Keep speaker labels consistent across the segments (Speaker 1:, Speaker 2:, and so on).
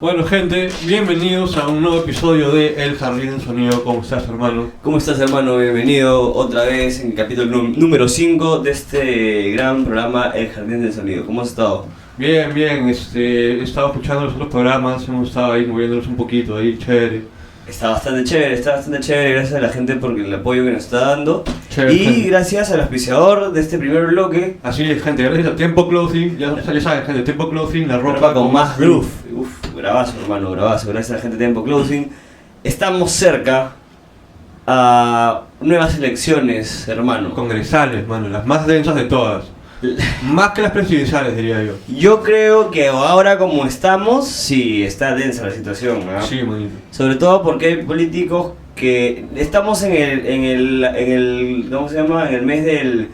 Speaker 1: Bueno gente, bienvenidos a un nuevo episodio de El Jardín del Sonido. ¿Cómo estás, hermano?
Speaker 2: ¿Cómo estás, hermano? Bienvenido otra vez en el capítulo número 5 de este gran programa El Jardín del Sonido. ¿Cómo has estado?
Speaker 1: Bien, he estado escuchando los otros programas, hemos estado ahí moviéndonos un poquito, ahí, chévere.
Speaker 2: Está bastante chévere, gracias a la gente por el apoyo que nos está dando.
Speaker 1: Chévere,
Speaker 2: Y
Speaker 1: gente.
Speaker 2: Gracias al auspiciador de este primer bloque,
Speaker 1: Así es, gente, gracias a Tempo Clothing, ya saben, gente, Tempo Clothing, la ropa
Speaker 2: con más groove. Bravazo, hermano, bravazo. Gracias a la gente de Tempo Clothing. Estamos cerca a nuevas elecciones, hermano.
Speaker 1: Congresales, mano, las más densas de todas. Más que las presidenciales, diría yo.
Speaker 2: Yo creo que ahora como estamos, sí, está densa la situación, ¿no?
Speaker 1: Sí, manito.
Speaker 2: Sobre todo porque hay políticos que estamos en el ¿cómo se llama? En el mes del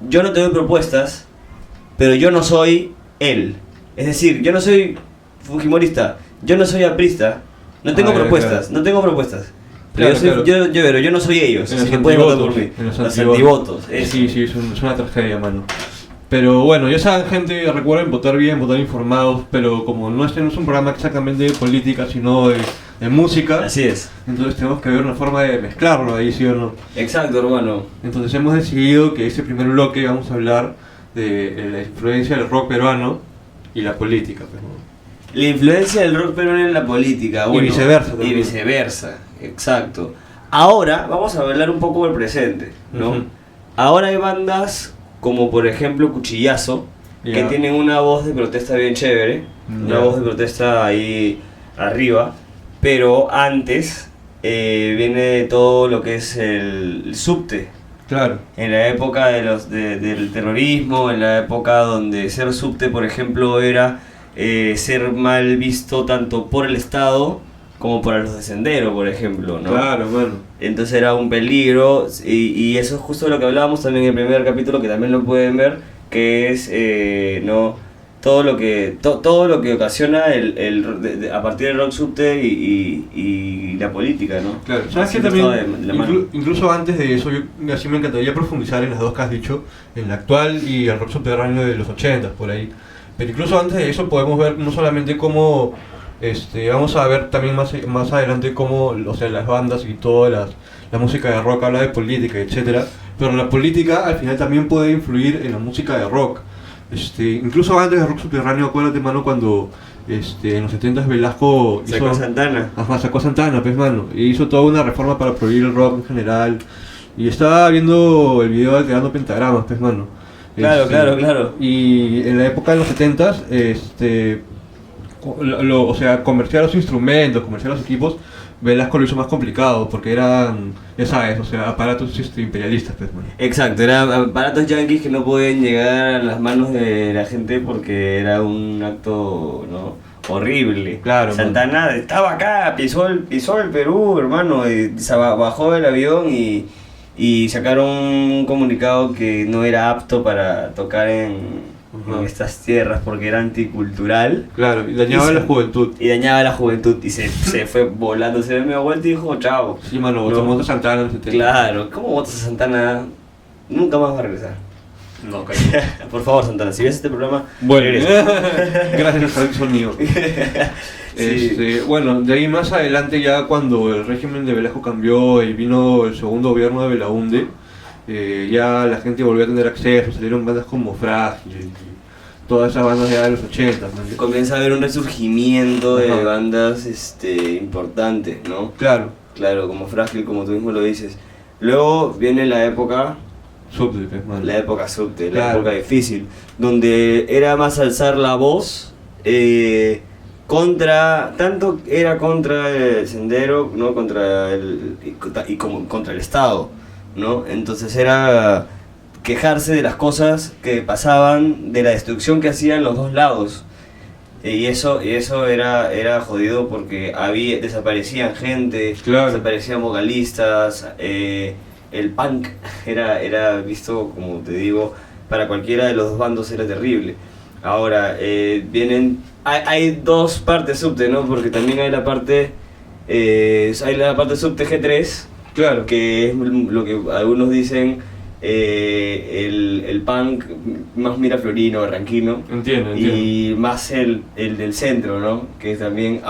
Speaker 2: yo no te doy propuestas, pero yo no soy él. Es decir, yo no soy fujimorista, yo no soy aprista, no tengo propuestas,
Speaker 1: claro.
Speaker 2: no tengo propuestas.
Speaker 1: Claro,
Speaker 2: Pero pero yo no soy ellos,
Speaker 1: En
Speaker 2: así
Speaker 1: los
Speaker 2: que pueden votar por
Speaker 1: antivotos,
Speaker 2: mí.
Speaker 1: en los
Speaker 2: Los
Speaker 1: antivotos.
Speaker 2: antivotos,
Speaker 1: Sí, es una tragedia, mano. Pero bueno, ya saben, gente, recuerden votar bien, votar informados, pero como no es un programa exactamente de política, sino de música,
Speaker 2: Así es.
Speaker 1: entonces tenemos que ver una forma de mezclarlo ahí, ¿sí o no?
Speaker 2: Exacto, hermano.
Speaker 1: Entonces hemos decidido que este primer bloque vamos a hablar de la influencia del rock peruano y la política, pues, ¿no?
Speaker 2: La influencia del rock peruano en la política, bueno,
Speaker 1: viceversa
Speaker 2: Y
Speaker 1: también.
Speaker 2: viceversa, exacto. Ahora vamos a hablar un poco del presente, ¿no?
Speaker 1: Ujú.
Speaker 2: Ahora hay bandas como por ejemplo Cuchillazo, que
Speaker 1: Ya.
Speaker 2: tienen una voz de protesta bien chévere, una
Speaker 1: Ya.
Speaker 2: voz de protesta ahí arriba, pero antes viene todo lo que es el subte.
Speaker 1: Claro.
Speaker 2: En la época del terrorismo, en la época donde ser subte, por ejemplo, era ser mal visto tanto por el Estado como por los de Sendero, por ejemplo, ¿no?
Speaker 1: Claro, mano.
Speaker 2: Entonces era un peligro y eso es justo lo que hablábamos también en el primer capítulo, que también lo pueden ver, que es ¿no? todo lo que ocasiona a partir del rock subte y la política, ¿no?
Speaker 1: Claro, ¿sabes qué
Speaker 2: Siempre
Speaker 1: también?
Speaker 2: estaba de la mano.
Speaker 1: Incluso antes de eso, yo así me encantaría profundizar en las dos que has dicho, en la actual y el rock subterráneo de los 80 por ahí. Pero incluso antes de eso podemos ver no solamente cómo, vamos a ver también más adelante cómo, o sea, las bandas y toda la música de rock habla de política, etcétera. Pero la política al final también puede influir en la música de rock. Incluso antes del rock subterráneo, acuérdate, mano, cuando en los 70s Velasco
Speaker 2: Sacó a Santana.
Speaker 1: Ajá, sacó a Santana, pues, mano, y hizo toda una reforma para prohibir el rock en general. Y estaba viendo el video de Tirando Pentagramas, pues, mano.
Speaker 2: Claro, claro.
Speaker 1: Y en la época de los 70s, o sea, comerciar los instrumentos, comerciar los equipos, Velasco lo hizo más complicado, porque eran, ya sabes, o sea, aparatos imperialistas, pues, mano.
Speaker 2: Exacto, eran aparatos yanquis que no podían llegar a las manos de la gente porque era un acto, ¿no? Horrible.
Speaker 1: Claro,
Speaker 2: Santana estaba acá, pisó el Perú, hermano, y bajó del avión y sacaron un comunicado que no era apto para tocar en estas tierras porque era anticultural.
Speaker 1: Claro, y dañaba la juventud.
Speaker 2: Y dañaba a la juventud y se fue volando, se dio media vuelta y dijo chao.
Speaker 1: Sí, mano,
Speaker 2: No.
Speaker 1: tomó a Santana en los 70.
Speaker 2: Claro, ¿cómo votas a Santana? Nunca más va a regresar.
Speaker 1: No,
Speaker 2: Por favor, Santana, si ves este programa,
Speaker 1: bueno,
Speaker 2: regresa.
Speaker 1: gracias al sonido.
Speaker 2: Sí.
Speaker 1: Bueno, de ahí más adelante, ya cuando el régimen de Velasco cambió y vino el segundo gobierno de Belaúnde, ya la gente volvió a tener acceso, salieron bandas como Frágil y todas esas bandas ya de los 80, ¿no?
Speaker 2: Comienza a haber un resurgimiento de
Speaker 1: Ajá.
Speaker 2: bandas importantes, ¿no?
Speaker 1: Claro,
Speaker 2: Claro, como Frágil, como tú mismo lo dices. Luego viene la época
Speaker 1: subte, pues, mano.
Speaker 2: subte, la
Speaker 1: Claro.
Speaker 2: época difícil, donde era más alzar la voz tanto era contra el Sendero, ¿no? Contra contra el Estado, ¿no? Entonces era quejarse de las cosas que pasaban, de la destrucción que hacían los dos lados. Y eso era jodido porque desaparecían gente,
Speaker 1: Claro.
Speaker 2: desaparecían vocalistas, el punk era visto, como te digo, para cualquiera de los dos bandos era terrible. Ahora, hay dos partes subte, ¿no? Porque también hay la parte subte G3,
Speaker 1: Claro.
Speaker 2: que es lo que algunos dicen el punk más miraflorino, barranquino,
Speaker 1: Entiendo.
Speaker 2: y más el del centro, ¿no? Que también,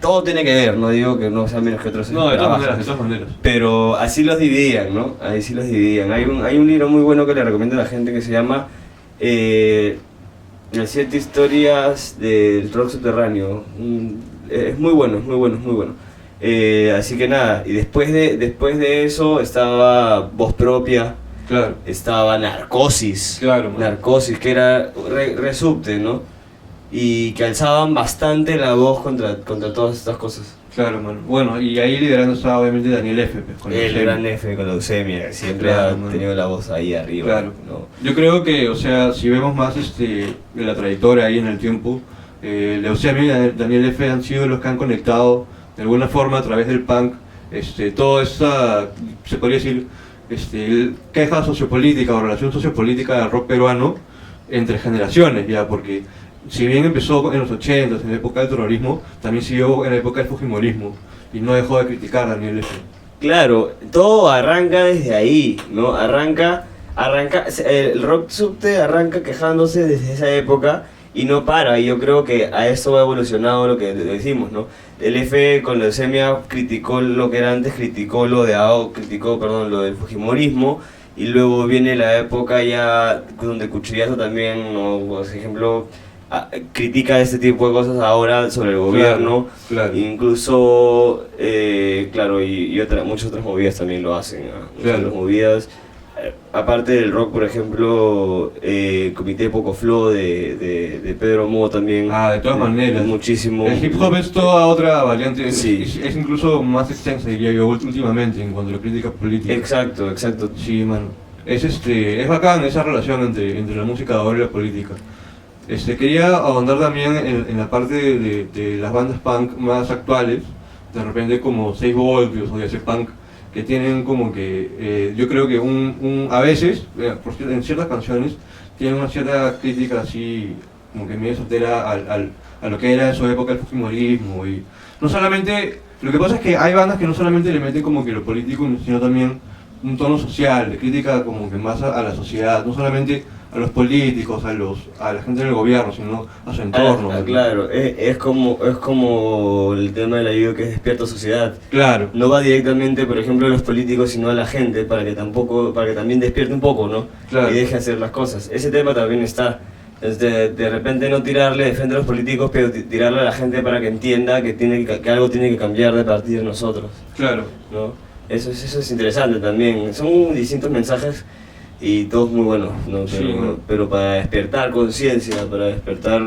Speaker 2: todo tiene que ver, no digo que no sea menos que otros
Speaker 1: No, de todas
Speaker 2: trabajos,
Speaker 1: maneras, de todas maneras.
Speaker 2: pero así los dividían, ¿no? Así los dividían. Hay un libro muy bueno que le recomiendo a la gente que se llama Las 7 historias del rock subterráneo. Es muy bueno, es muy bueno, es muy bueno. Así que nada, y después de eso estaba Voz Propia,
Speaker 1: Claro,
Speaker 2: estaba Narcosis,
Speaker 1: claro, man.
Speaker 2: Narcosis, que era re subte, ¿no? Y que alzaban bastante la voz contra todas estas cosas.
Speaker 1: Claro, mano. Bueno, y ahí liderando estaba obviamente Daniel F. Pues, con
Speaker 2: El
Speaker 1: Leucemia.
Speaker 2: gran F con leucemia, siempre
Speaker 1: Claro,
Speaker 2: ha
Speaker 1: mano.
Speaker 2: tenido la voz ahí arriba,
Speaker 1: Claro.
Speaker 2: ¿no?
Speaker 1: Yo creo que, o sea, si vemos más de la trayectoria ahí en el tiempo, Leucemia y Daniel F. han sido los que han conectado de alguna forma a través del punk toda esta, se podría decir, queja sociopolítica o relación sociopolítica del rock peruano entre generaciones, ya, porque si bien empezó en los 80, en la época del terrorismo, también siguió en la época del fujimorismo y no dejó de criticar a Daniel F.
Speaker 2: Claro, todo arranca desde ahí, ¿no? El rock subte arranca quejándose desde esa época y no para, y yo creo que a eso ha evolucionado lo que decimos, ¿no? El F con leucemia criticó lo que era antes, criticó lo del fujimorismo, y luego viene la época ya donde Cuchillazo también, ¿no? Por ejemplo, critica este tipo de cosas ahora sobre el gobierno,
Speaker 1: Claro.
Speaker 2: incluso, claro, y muchas otras movidas también lo hacen, ¿no? Muchas
Speaker 1: Claro.
Speaker 2: otras movidas, aparte del rock, por ejemplo, Comité Poco Flow de Pedro Mo también.
Speaker 1: De todas maneras.
Speaker 2: Muchísimo.
Speaker 1: El hip hop es toda otra variante,
Speaker 2: Sí.
Speaker 1: es incluso más extensa, diría yo, últimamente, en cuanto a la crítica política.
Speaker 2: Exacto.
Speaker 1: Sí, mano. Es bacán esa relación entre la música de ahora y la política. Quería ahondar también en la parte de las bandas punk más actuales, de repente como 6 Voltios o ese punk, que tienen como que, yo creo que a veces, en ciertas canciones, tienen una cierta crítica así, como que medio soltera a lo que era en su época el fujimorismo. Y no solamente, lo que pasa es que hay bandas que no solamente le meten como que lo político, sino también un tono social, de crítica como que más a la sociedad, no solamente a los políticos, a la gente del gobierno, sino a su entorno.
Speaker 2: Claro, es como el tema de la ayuda que es Despierta Sociedad.
Speaker 1: Claro.
Speaker 2: No va directamente, por ejemplo, a los políticos, sino a la gente, para que también despierte un poco, ¿no?
Speaker 1: Claro.
Speaker 2: Y deje hacer las cosas. Ese tema también está. De repente no tirarle de frente a los políticos, pero tirarle a la gente para que entienda que algo tiene que cambiar de partir de nosotros,
Speaker 1: Claro.
Speaker 2: ¿no? Eso es interesante también. Son distintos mensajes y todos muy buenos, ¿no?
Speaker 1: Sí,
Speaker 2: Pero para despertar conciencia, para despertar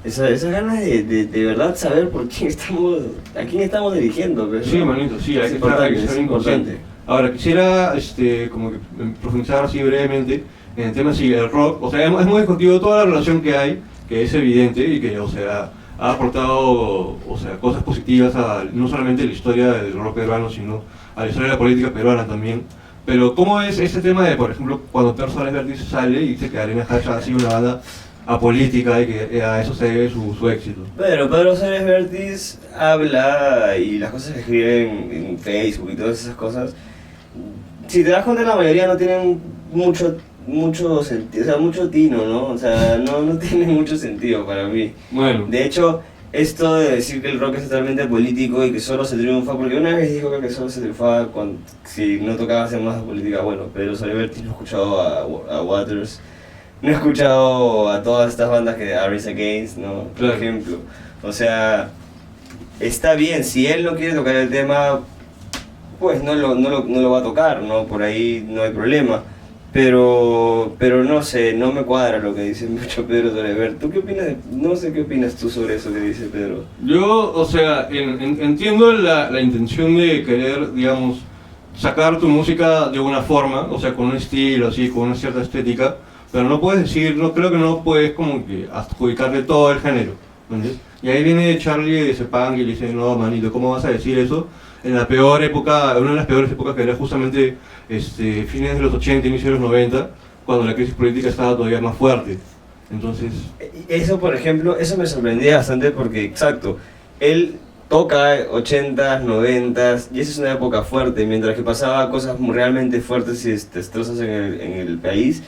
Speaker 2: esas ganas de verdad saber a quién estamos dirigiendo. Pues,
Speaker 1: Sí,
Speaker 2: ¿no?
Speaker 1: manito, sí, hay
Speaker 2: Es
Speaker 1: que
Speaker 2: importante,
Speaker 1: ser
Speaker 2: es
Speaker 1: inconsciente.
Speaker 2: importante.
Speaker 1: Ahora, quisiera como que profundizar así brevemente en el tema sí, el rock. O sea, hemos discutido toda la relación que hay, que es evidente y que, o sea, ha aportado, o sea, cosas positivas no solamente a la historia del rock peruano, sino a la historia de la política peruana también. Pero, ¿cómo es ese tema de, por ejemplo, cuando Pedro Suárez Vértiz sale y dice que Arena Hacha ha sido una banda apolítica y que a eso se debe su éxito?
Speaker 2: Pero Pedro Suárez Vértiz habla y las cosas que escribe en Facebook y todas esas cosas, si te das cuenta, la mayoría no tienen mucho sentido, o sea, mucho tino, ¿no? O sea, no tiene mucho sentido para mí.
Speaker 1: Bueno,
Speaker 2: De hecho, esto de decir que el rock es totalmente político y que solo se triunfa, porque una vez dijo que solo se triunfaba si no tocaba hacer más política, bueno, Pedro Suárez Vértiz no he escuchado a Waters, no he escuchado a todas estas bandas que Aris Against, ¿no? Por
Speaker 1: Claro.
Speaker 2: ejemplo. O sea, está bien, si él no quiere tocar el tema, pues no lo va a tocar, ¿no? Por ahí no hay problema. Pero no sé, no me cuadra lo que dice mucho Pedro Suárez Vértiz. ¿Tú qué opinas? No sé qué opinas tú sobre eso que dice Pedro.
Speaker 1: yo, o sea, entiendo la intención de querer, digamos, sacar tu música de una forma, o sea, con un estilo así, con una cierta estética, pero no puedes decir, no creo que no puedes como que adjudicarle todo el género, ¿me entiendes? Y ahí viene Charlie de Sepang y le dice, no, manito, ¿cómo vas a decir eso? En la peor época, una de las peores épocas que era justamente fines de los 80, inicio de los 90, cuando la crisis política estaba todavía más fuerte. Entonces,
Speaker 2: Eso, por ejemplo, eso me sorprendía bastante porque, exacto, él toca 80s, 90s, y esa es una época fuerte, mientras que pasaba cosas realmente fuertes y destrozas en el país.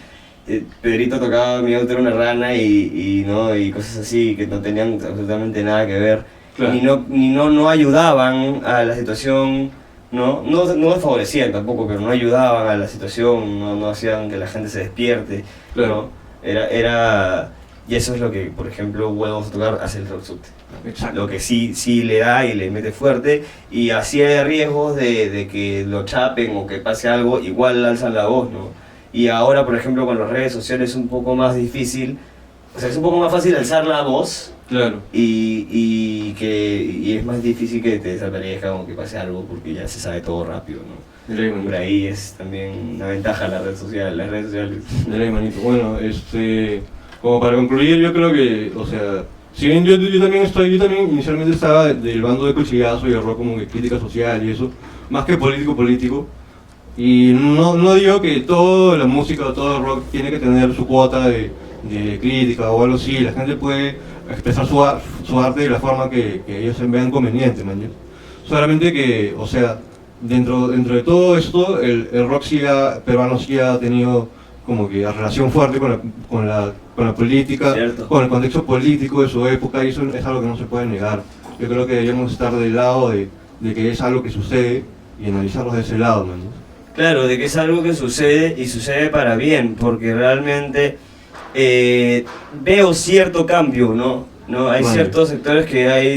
Speaker 2: Pedrito tocaba Mi auto era una rana ¿no? Y cosas así que no tenían absolutamente nada que ver,
Speaker 1: Claro.
Speaker 2: no ayudaban a la situación, no favorecían tampoco, pero no ayudaban a la situación, no hacían que la gente se despierte,
Speaker 1: Claro.
Speaker 2: ¿no? Y eso es lo que, por ejemplo, Huevos a tocar hace el Rock Subte.
Speaker 1: Exacto.
Speaker 2: Lo que sí le da y le mete fuerte, y así hay riesgos de que lo chapen o que pase algo, igual alzan la voz, ¿no? Y ahora, por ejemplo, con las redes sociales es un poco más difícil, o sea, es un poco más fácil alzar la voz
Speaker 1: Claro.
Speaker 2: y es más difícil que te desaparezca o que pase algo porque ya se sabe todo rápido, ¿no?
Speaker 1: De ley, manito.
Speaker 2: Por ahí es también una ventaja las redes sociales.
Speaker 1: De ley, manito. Bueno, como para concluir, yo creo que, o sea, si bien yo también inicialmente estaba del bando de Cuchillazo y el rock como que crítica social y eso, más que político, y no digo que toda la música o todo el rock tiene que tener su cuota de crítica o algo así, la gente puede expresar su arte de la forma que ellos vean conveniente, man. Solamente que, o sea, dentro de todo esto, el rock peruano sí ha tenido como que relación fuerte con la política,
Speaker 2: Cierto.
Speaker 1: con el contexto político de su época, y eso es algo que no se puede negar. Yo creo que deberíamos estar del lado de que es algo que sucede y analizarlo de ese lado, man.
Speaker 2: Claro, de que es algo que sucede y sucede para bien, porque realmente veo cierto cambio, ¿no? Hay
Speaker 1: Vale.
Speaker 2: ciertos sectores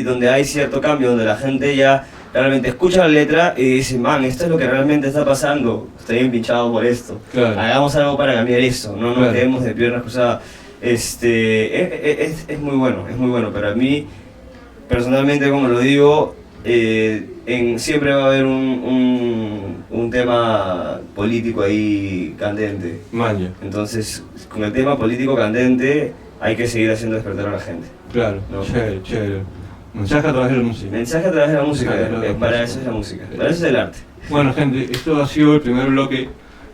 Speaker 2: donde hay cierto cambio, donde la gente ya realmente escucha la letra y dice, man, esto es lo que realmente está pasando, estoy empinchado por esto,
Speaker 1: Claro.
Speaker 2: hagamos algo para cambiar esto, no nos
Speaker 1: Claro.
Speaker 2: quedemos de piernas cruzadas. Es muy bueno, pero a mí, personalmente, como lo digo, siempre va a haber un tema político ahí candente.
Speaker 1: Manja,
Speaker 2: Entonces, con el tema político candente hay que seguir haciendo despertar a la gente.
Speaker 1: claro,
Speaker 2: No.
Speaker 1: chévere. Mensaje a través de la música.
Speaker 2: Mensaje a través de la música,
Speaker 1: Mensaje a través de la
Speaker 2: para
Speaker 1: música.
Speaker 2: eso es la música, para eso es el arte.
Speaker 1: Bueno, gente, esto ha sido el primer bloque,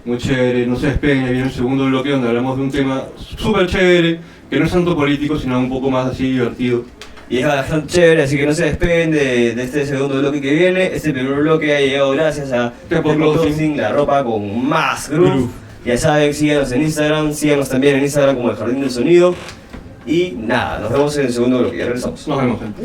Speaker 1: muy chévere, no se despeguen, ahí viene el segundo bloque donde hablamos de un tema súper chévere, que no es tanto político, sino un poco más así divertido.
Speaker 2: Y es bastante chévere, así que no se despeguen de este segundo bloque que viene. Este primer bloque ha llegado gracias a
Speaker 1: Tempo
Speaker 2: Tempo
Speaker 1: Clothing.
Speaker 2: Clothing, la ropa con más groove.
Speaker 1: Groove.
Speaker 2: Ya saben, síganos en Instagram, síganos también en Instagram como El Jardín del Sonido. Y nada, nos vemos en el segundo bloque, ya regresamos.
Speaker 1: Nos vemos, gente.